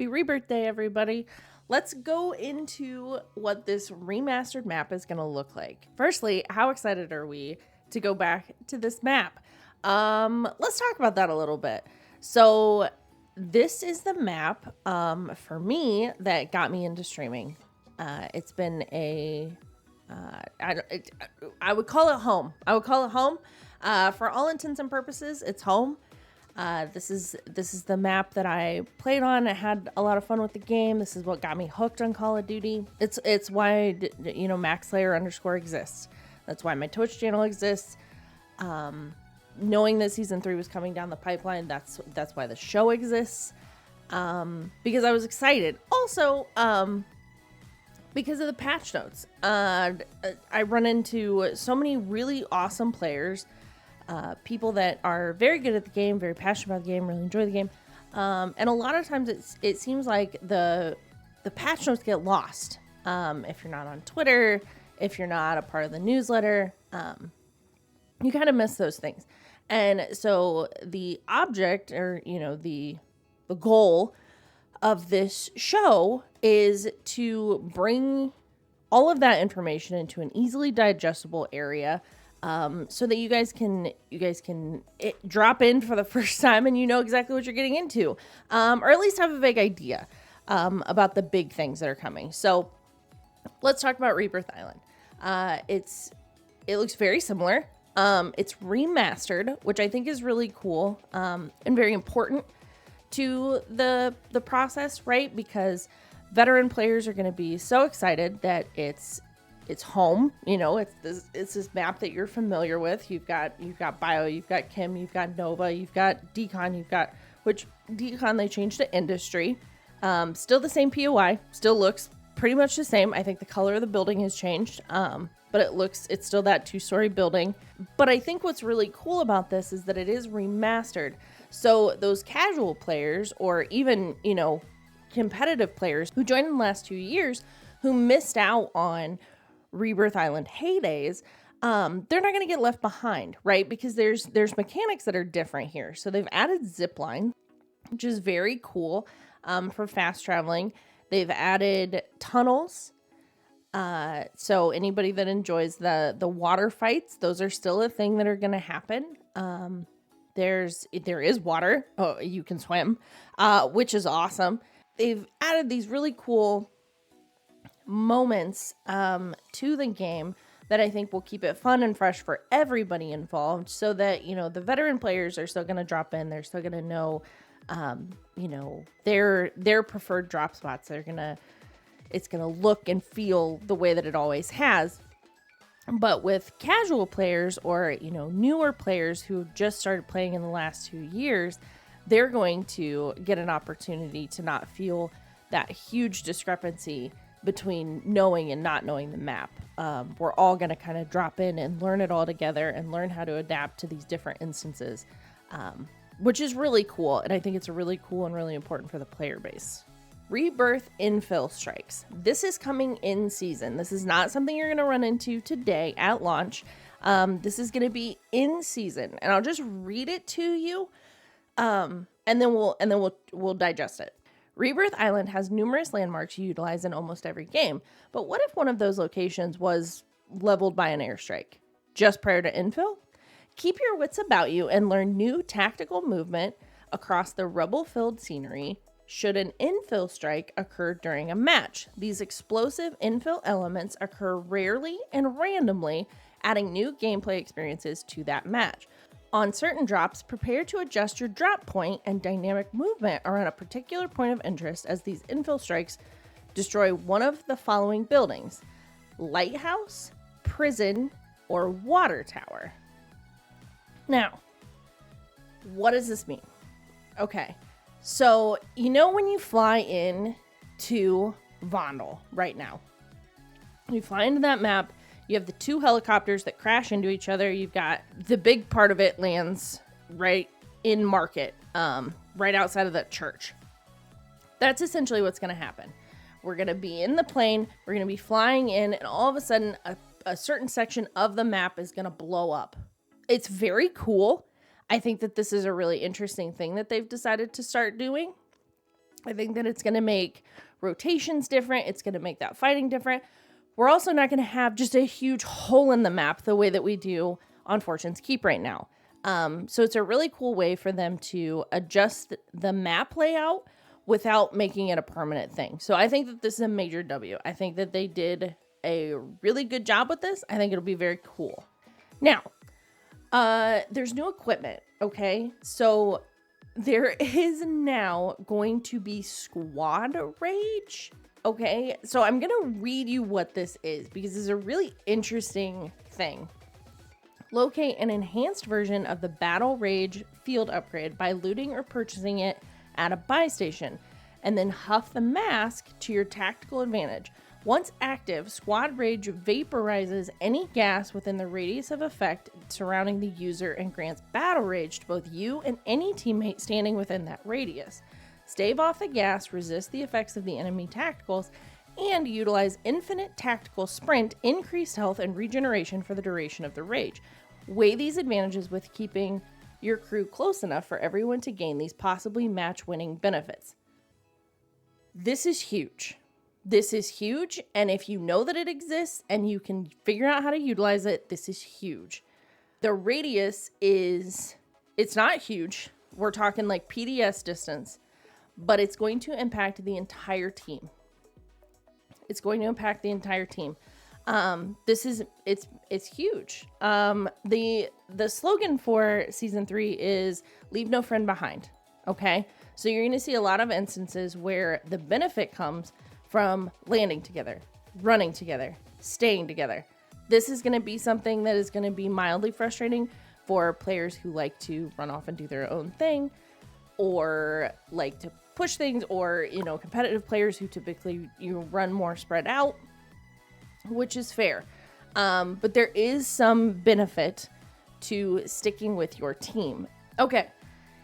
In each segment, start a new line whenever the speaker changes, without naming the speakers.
Happy Rebirth Day, everybody. Let's go into what this remastered map is going to look like. Firstly, how excited are we to go back to this map? Let's talk about that a little bit. So this is the map for me that got me into streaming. It's been I would call it home. For all intents and purposes, it's home. This is the map that I played on. I had a lot of fun with the game. This is what got me hooked on Call of Duty. It's why MaxSlayer_ exists. That's why my Twitch channel exists. Knowing that season 3 was coming down the pipeline, that's why the show exists. Because I was excited. Also, because of the patch notes. I run into so many really awesome players. People that are very good at the game, very passionate about the game, really enjoy the game. And a lot of times it seems like the patch notes get lost. If you're not on Twitter, if you're not a part of the newsletter, you kind of miss those things. And so the object, or, the goal of this show is to bring all of that information into an easily digestible area, so that you guys can drop in for the first time and you know exactly what you're getting into, or at least have a vague idea about the big things that are coming. So let's talk about Rebirth Island. It looks very similar. It's remastered, which I think is really cool and very important to the process, right? Because veteran players are going to be so excited that it's home. It's this map that you're familiar with. You've got Bio, you've got Kim, you've got Nova, you've got Decon, which Decon they changed to Industry. Still the same POI, still looks pretty much the same. I think the color of the building has changed, but it's still that 2-story building. But I think what's really cool about this is that it is remastered. So those casual players, or even, competitive players who joined in the last 2 years, who missed out on Rebirth Island heydays, they're not going to get left behind, right? Because there's mechanics that are different here. So they've added zipline, which is very cool for fast traveling. They've added tunnels. So anybody that enjoys the water fights, those are still a thing that are going to happen. There is water. Oh, you can swim, which is awesome. They've added these really cool moments to the game that I think will keep it fun and fresh for everybody involved, so that the veteran players are still going to drop in. They're still going to know their preferred drop spots. It's gonna look and feel the way that it always has. But with casual players, or newer players who just started playing in the last 2 years, they're going to get an opportunity to not feel that huge discrepancy between knowing and not knowing the map. We're all going to kind of drop in and learn it all together and learn how to adapt to these different instances, which is really cool. And I think it's really cool and really important for the player base. Rebirth infill strikes. This is coming in season. This is not something you're going to run into today at launch. This is going to be in season, and I'll just read it to you, and then we'll digest it. Rebirth Island has numerous landmarks you utilize in almost every game, but what if one of those locations was leveled by an airstrike just prior to infill? Keep your wits about you and learn new tactical movement across the rubble-filled scenery should an infill strike occur during a match. These explosive infill elements occur rarely and randomly, adding new gameplay experiences to that match. On certain drops, prepare to adjust your drop point and dynamic movement around a particular point of interest, as these infill strikes destroy one of the following buildings: lighthouse, prison, or water tower. Now, what does this mean? Okay. So, when you fly in to Vondel right now, you fly into that map, you have the 2 helicopters that crash into each other. You've got the big part of it lands right in Market, right outside of that church. That's essentially what's going to happen. We're going to be in the plane, we're going to be flying in, and all of a sudden, a certain section of the map is going to blow up. It's very cool. I think that this is a really interesting thing that they've decided to start doing. I think that it's going to make rotations different. It's going to make that fighting different. We're also not going to have just a huge hole in the map the way that we do on Fortune's Keep right now. So it's a really cool way for them to adjust the map layout without making it a permanent thing. So I think that this is a major W. I think that they did a really good job with this. I think it'll be very cool. Now, there's new equipment, okay? So there is now going to be Squad Rage, okay? So I'm going to read you what this is because it's a really interesting thing. Locate an enhanced version of the Battle Rage field upgrade by looting or purchasing it at a buy station, and then huff the mask to your tactical advantage. Once active, Squad Rage vaporizes any gas within the radius of effect surrounding the user and grants Battle Rage to both you and any teammate standing within that radius. Stave off the gas, resist the effects of the enemy tacticals, and utilize infinite tactical sprint, increased health, and regeneration for the duration of the rage. Weigh these advantages with keeping your crew close enough for everyone to gain these possibly match-winning benefits. This is huge. This is huge, and if you know that it exists and you can figure out how to utilize it, this is huge. The radius it's not huge. We're talking like PDS distance, but it's going to impact the entire team. It's going to impact the entire team. It's huge. The slogan for season 3 is leave no friend behind. Okay. So you're going to see a lot of instances where the benefit comes from landing together, running together, staying together. This is going to be something that is going to be mildly frustrating for players who like to run off and do their own thing, or like to push things, or, competitive players who typically run more spread out, which is fair. But there is some benefit to sticking with your team. Okay.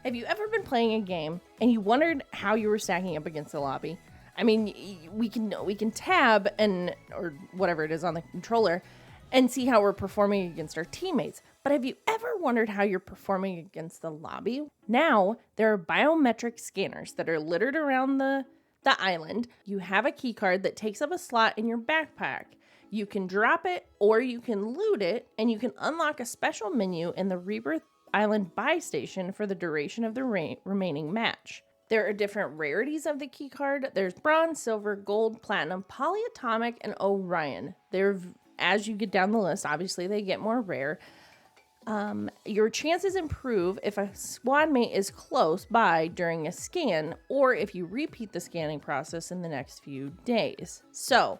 Have you ever been playing a game and you wondered how you were stacking up against the lobby? I mean, we can tab or whatever it is on the controller and see how we're performing against our teammates. But have you ever wondered how you're performing against the lobby? Now, there are biometric scanners that are littered around the island. You have a key card that takes up a slot in your backpack. You can drop it or you can loot it, and you can unlock a special menu in the Rebirth Island buy station for the duration of the remaining match. There are different rarities of the key card. There's bronze, silver, gold, platinum, polyatomic, and Orion. As you get down the list, obviously they get more rare. Your chances improve if a squad mate is close by during a scan, or if you repeat the scanning process in the next few days. So,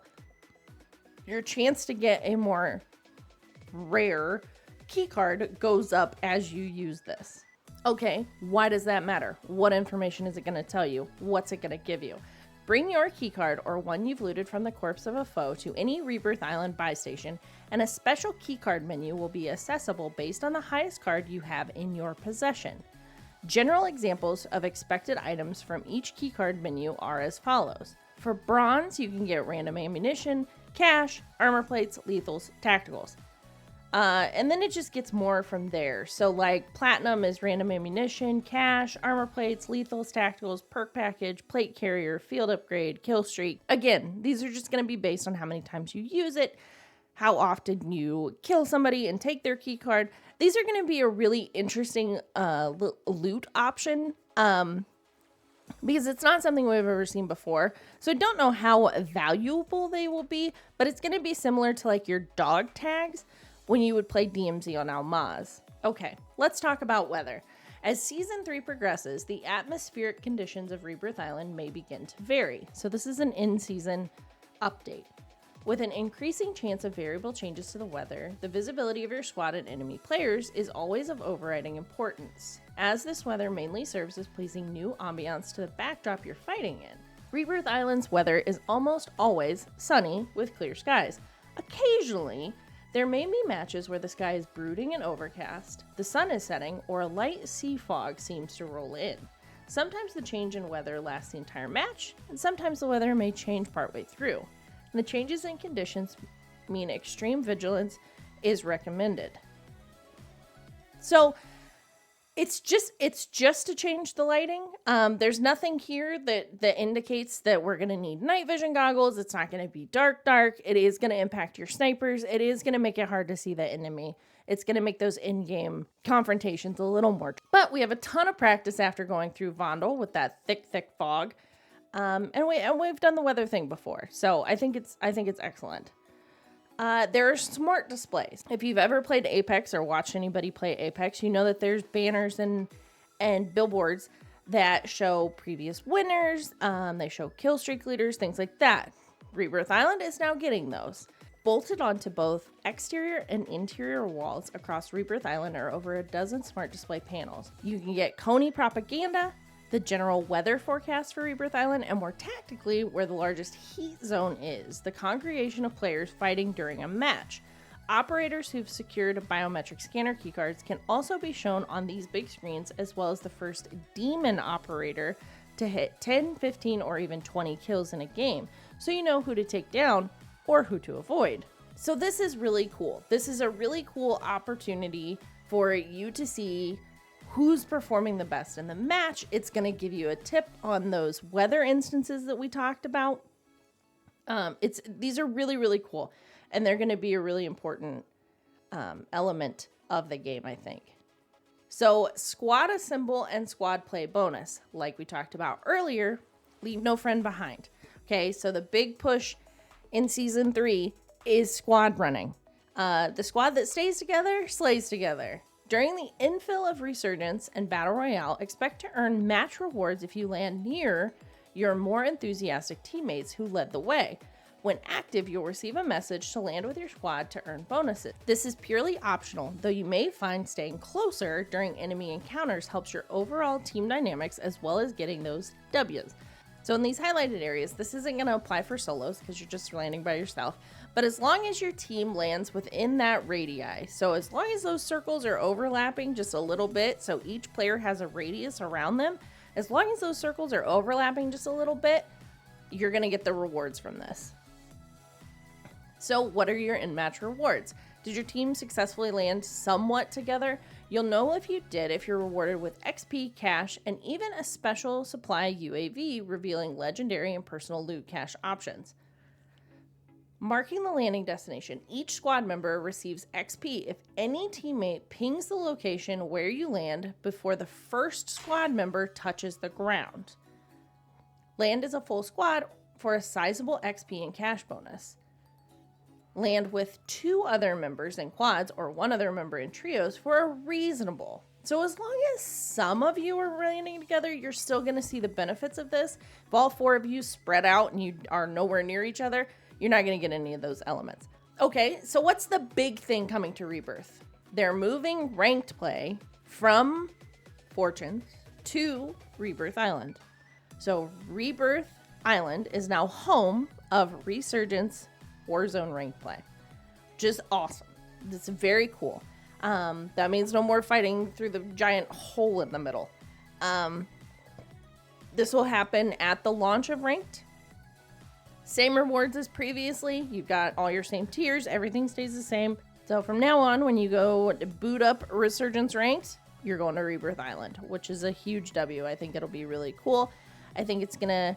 your chance to get a more rare key card goes up as you use this. Okay, why does that matter? What information is it going to tell you? What's it going to give you? Bring your keycard or one you've looted from the corpse of a foe to any Rebirth Island buy station, and a special keycard menu will be accessible based on the highest card you have in your possession. General examples of expected items from each keycard menu are as follows. For bronze, you can get random ammunition, cash, armor plates, lethals, tacticals. And then it just gets more from there. So like platinum is random ammunition, cash, armor plates, lethals, tacticals, perk package, plate carrier, field upgrade, kill streak. Again, these are just going to be based on how many times you use it, how often you kill somebody and take their key card. These are going to be a really interesting loot option because it's not something we've ever seen before. So I don't know how valuable they will be, but it's going to be similar to like your dog tags when you would play DMZ on Almaz. Okay, let's talk about weather. As Season 3 progresses, the atmospheric conditions of Rebirth Island may begin to vary. So this is an in-season update. With an increasing chance of variable changes to the weather, the visibility of your squad and enemy players is always of overriding importance, as this weather mainly serves as pleasing new ambiance to the backdrop you're fighting in. Rebirth Island's weather is almost always sunny with clear skies. Occasionally, there may be matches where the sky is brooding and overcast, the sun is setting, or a light sea fog seems to roll in. Sometimes the change in weather lasts the entire match, and sometimes the weather may change partway through. And the changes in conditions mean extreme vigilance is recommended. So, It's just to change the lighting. There's nothing here that indicates that we're going to need night vision goggles. It's not going to be dark. It is going to impact your snipers. It is going to make it hard to see the enemy. It's going to make those in-game confrontations a little more. But we have a ton of practice after going through Vondel with that thick fog. And we've done the weather thing before. So I think it's excellent. There are smart displays. If you've ever played Apex or watched anybody play Apex, you know that there's banners and billboards that show previous winners. They show kill streak leaders, things like that. Rebirth Island is now getting those. Bolted onto both exterior and interior walls across Rebirth Island are over a dozen smart display panels. You can get Coney propaganda, the general weather forecast for Rebirth Island, and more tactically, where the largest heat zone is, the congregation of players fighting during a match. Operators who've secured biometric scanner keycards can also be shown on these big screens, as well as the first demon operator to hit 10, 15, or even 20 kills in a game, so you know who to take down or who to avoid. So this is really cool. This is a really cool opportunity for you to see who's performing the best in the match. It's going to give you a tip on those weather instances that we talked about. These are really, really cool, and they're going to be a really important element of the game, I think. So squad assemble and squad play bonus, like we talked about earlier, leave no friend behind. Okay, so the big push in season 3 is squad running. The squad that stays together slays together. During the infill of Resurgence and Battle Royale, expect to earn match rewards if you land near your more enthusiastic teammates who led the way. When active, you'll receive a message to land with your squad to earn bonuses. This is purely optional, though you may find staying closer during enemy encounters helps your overall team dynamics as well as getting those W's. So in these highlighted areas, this isn't going to apply for solos because you're just landing by yourself. But as long as your team lands within that radii, so as long as those circles are overlapping just a little bit, so each player has a radius around them, as long as those circles are overlapping just a little bit, you're going to get the rewards from this. So what are your in-match rewards? Did your team successfully land somewhat together? You'll know if you did if you're rewarded with XP, cash, and even a special supply UAV revealing legendary and personal loot cache options. Marking the landing destination, each squad member receives XP if any teammate pings the location where you land before the first squad member touches the ground. Land as a full squad for a sizable XP and cash bonus. Land with 2 other members in quads or 1 other member in trios for a reasonable. So as long as some of you are landing together, you're still going to see the benefits of this. If all 4 of you spread out and you are nowhere near each other, you're not going to get any of those elements. Okay, so what's the big thing coming to Rebirth? They're moving ranked play from Fortunes to Rebirth Island. So Rebirth Island is now home of Resurgence Warzone ranked play. Just awesome. It's very cool. That means no more fighting through the giant hole in the middle. This will happen at the launch of ranked. Same rewards as previously. You've got all your same tiers. Everything stays the same. So from now on, when you go to boot up Resurgence ranked, you're going to Rebirth Island, which is a huge W. I think it'll be really cool. I think it's going to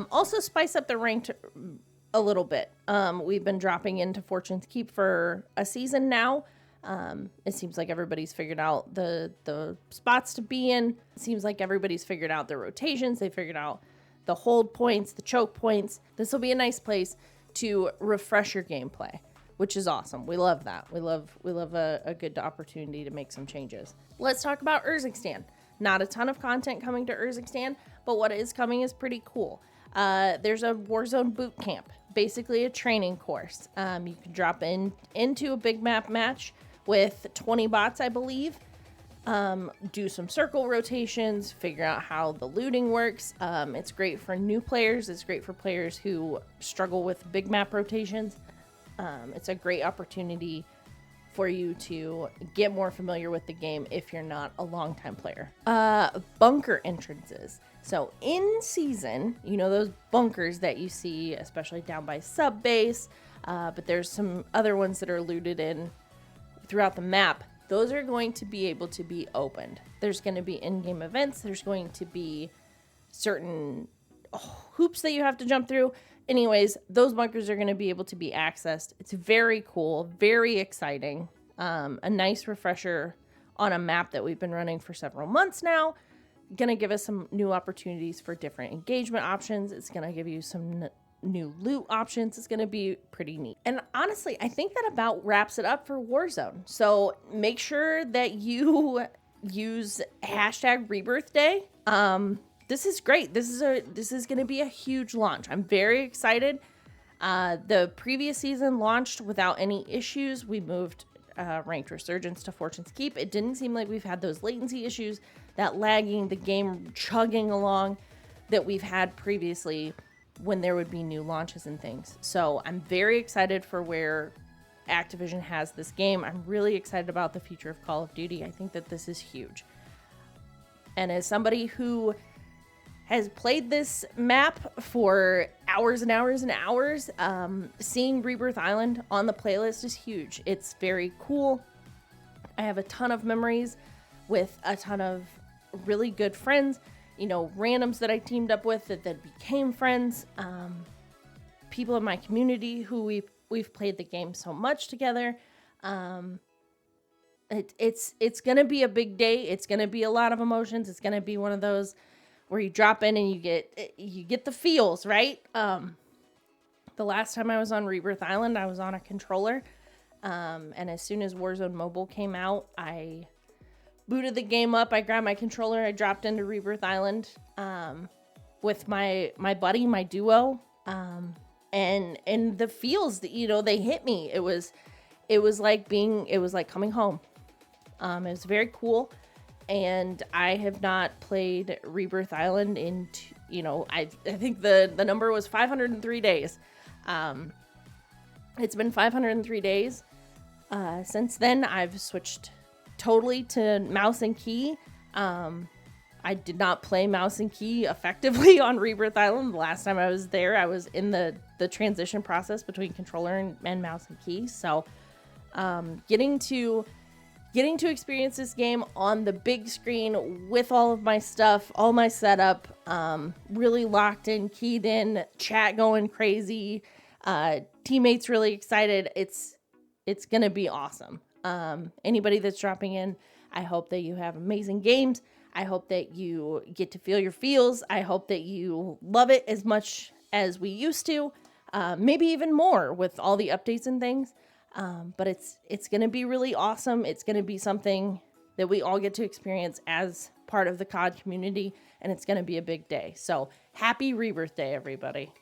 also spice up the ranked a little bit. We've been dropping into Fortune's Keep for a season now. It seems like everybody's figured out the spots to be in. It seems like everybody's figured out their rotations. They figured out the hold points, the choke points. This will be a nice place to refresh your gameplay, which is awesome. We love that. We love a good opportunity to make some changes. Let's talk about Urzikstan. Not a ton of content coming to Urzikstan, but what is coming is pretty cool. There's a Warzone boot camp, basically a training course. You can drop into a big map match with 20 bots, I believe. Do some circle rotations, figure out how the looting works. It's great for new players. It's great for players who struggle with big map rotations. It's a great opportunity for you to get more familiar with the game if you're not a longtime player. Bunker entrances. So in season, you know those bunkers that you see, especially down by sub base, but there's some other ones that are looted in throughout the map. those are going to be able to be opened. There's going to be in-game events. There's going to be certain hoops that you have to jump through. Anyways, those bunkers are going to be able to be accessed. It's very cool, very exciting. A nice refresher on a map that we've been running for several months now. Going to give us some new opportunities for different engagement options. It's going to give you some new loot options. It's going to be pretty neat. And honestly, I think that about wraps it up for Warzone. So make sure that you use hashtag Rebirth Day. This is great. This is going to be a huge launch. I'm very excited. The previous season launched without any issues. We moved Ranked Resurgence to Fortune's Keep. It didn't seem like we've had those latency issues, that lagging, the game chugging along that we've had previously when there would be new launches and things. So I'm very excited for where Activision has this game. I'm really excited about the future of Call of Duty. I think that this is huge. And as somebody who has played this map for hours and hours and hours, seeing Rebirth Island on the playlist is huge. It's very cool. I have a ton of memories with a ton of really good friends, you know, randoms that I teamed up with that became friends, people in my community who we've played the game so much together. It's gonna be a big day. It's gonna be a lot of emotions. It's gonna be one of those where you drop in and you get the feels, right? The last time I was on Rebirth Island, I was on a controller, and as soon as Warzone Mobile came out, I booted the game up. I grabbed my controller. I dropped into Rebirth Island with my buddy, my duo, and the feels that, you know, they hit me. It was like coming home. It was very cool. And I have not played Rebirth Island in, I think the number was 503 days. It's been 503 days. Since then, I've switched totally to mouse and key. I did not play mouse and key effectively on Rebirth Island. The last time I was there, I was in the transition process between controller and mouse and key. So getting to experience this game on the big screen with all of my stuff, all my setup, really locked in, keyed in, chat going crazy, teammates really excited. It's going to be awesome. Anybody that's dropping in, I hope that you have amazing games. I hope that you get to feel your feels. I hope that you love it as much as we used to, maybe even more with all the updates and things. But it's going to be really awesome. It's going to be something that we all get to experience as part of the COD community, and it's going to be a big day. So happy Rebirth Day, everybody.